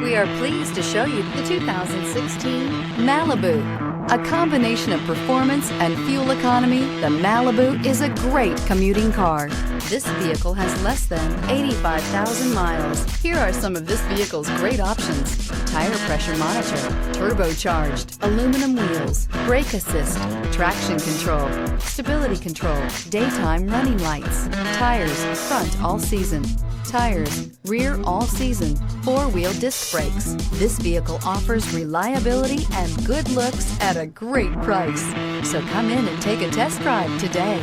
We are pleased to show you the 2016 Malibu. A combination of performance and fuel economy, the Malibu is a great commuting car. This vehicle has less than 85,000 miles. Here are some of this vehicle's great options: tire pressure monitor, turbocharged, aluminum wheels, brake assist, traction control, stability control, daytime running lights, tires front all season, tires rear all season, four-wheel disc brakes. This vehicle offers reliability and good looks at a great price. So come in and take a test drive today.